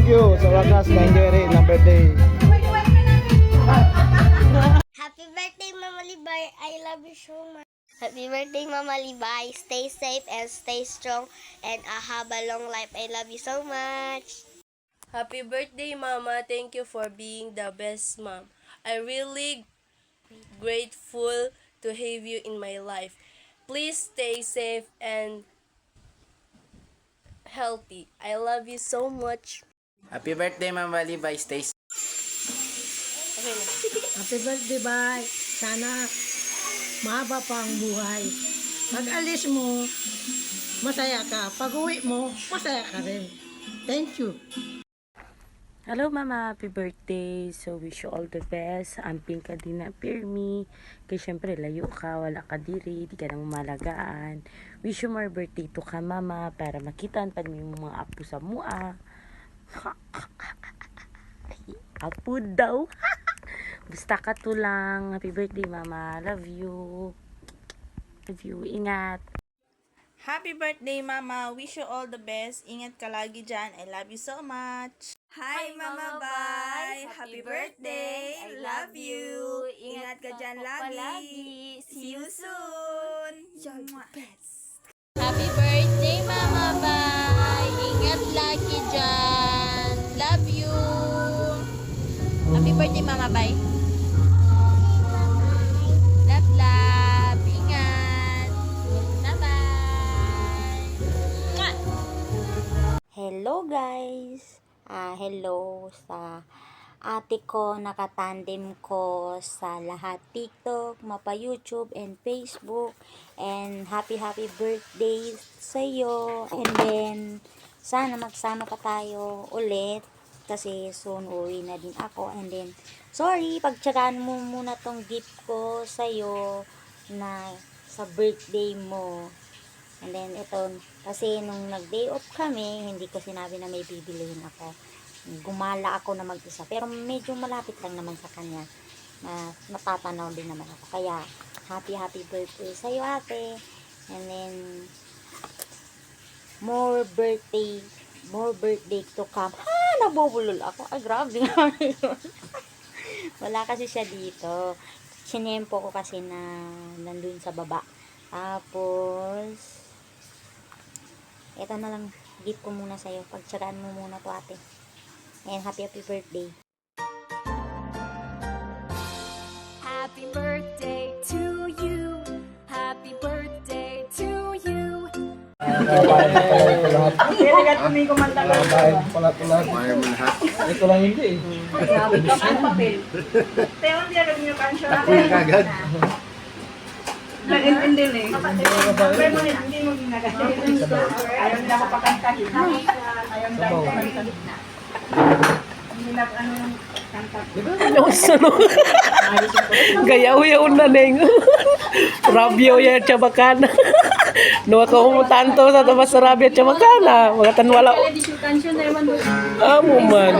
Thank you. Sa wakas, na-enjoy rin ng birthday. Happy birthday, Mama Libay. I love you so much. Happy birthday, Mama Libay. Stay safe and stay strong and have a long life. I love you so much. Happy birthday, Mama. Thank you for being the best mom. I really grateful to have you in my life. Please stay safe and healthy. I love you so much. Happy birthday, Ma'am Balibay. Stay Okay na. Happy birthday, bye. Sana mahaba pa ang buhay. Pag alis mo, masaya ka. Pag uwi mo, masaya ka rin. Thank you. Hello mama, happy birthday. So wish you all the best. Amping ka din na Pirmi. Kaya syempre layo ka, wala ka diri, di ka nang malagaan. Wish you more birthday to ka mama para makitaan pa mo mga apo sa mua. Apo daw. Basta ka to lang. Happy birthday mama. Love you. Love you. Ingat. Happy birthday, Mama. Wish you all the best. Ingat ka lagi dyan. I love you so much. Hi, Mama Bay. Happy birthday. I love you. Ingat ka dyan lagi. See you soon. You're the best. Happy birthday, Mama Bay. Ingat lagi dyan. Love you. Happy birthday, Mama Bay. Love, love. Ingat. Bye-bye. Hello guys! Hello sa ate ko, nakatandem ko sa lahat TikTok, mapa YouTube and Facebook, and happy birthday sa iyo. And then sana magsama pa tayo ulit kasi soon uwi na din ako. And then sorry, pagtsagaan mo muna tong gift ko sa iyo na sa birthday mo. And then, ito, kasi nung nag-day off kami, hindi ko sinabi na may bibilihin ako. Gumala ako na mag-isa. Pero medyo malapit lang naman sa kanya. Matatanaw din naman ako. Kaya, happy birthday sa'yo, ate. And then, more birthday to come. Ha! Nabubulol ako. Ay, grabe nga yun. Wala kasi siya dito. Sinempo ko kasi na nandun sa baba. Tapos, ito na lang, gift ko muna sa'yo. Pagtsagaan mo muna to, ate. And happy birthday. Happy birthday to you. Happy birthday to you. Ito lang hindi eh. Nag-indil eh. Hindi mo ginagawa. Ayaw nila mapakantahin. Ayaw nila mapakantahin. Hindi na ano kanta. Gayaw-yaw na neng. Rabyo ya chabakana. No ako tanto sa tabas rabyo chabakana. Mga tanwala. Amo man.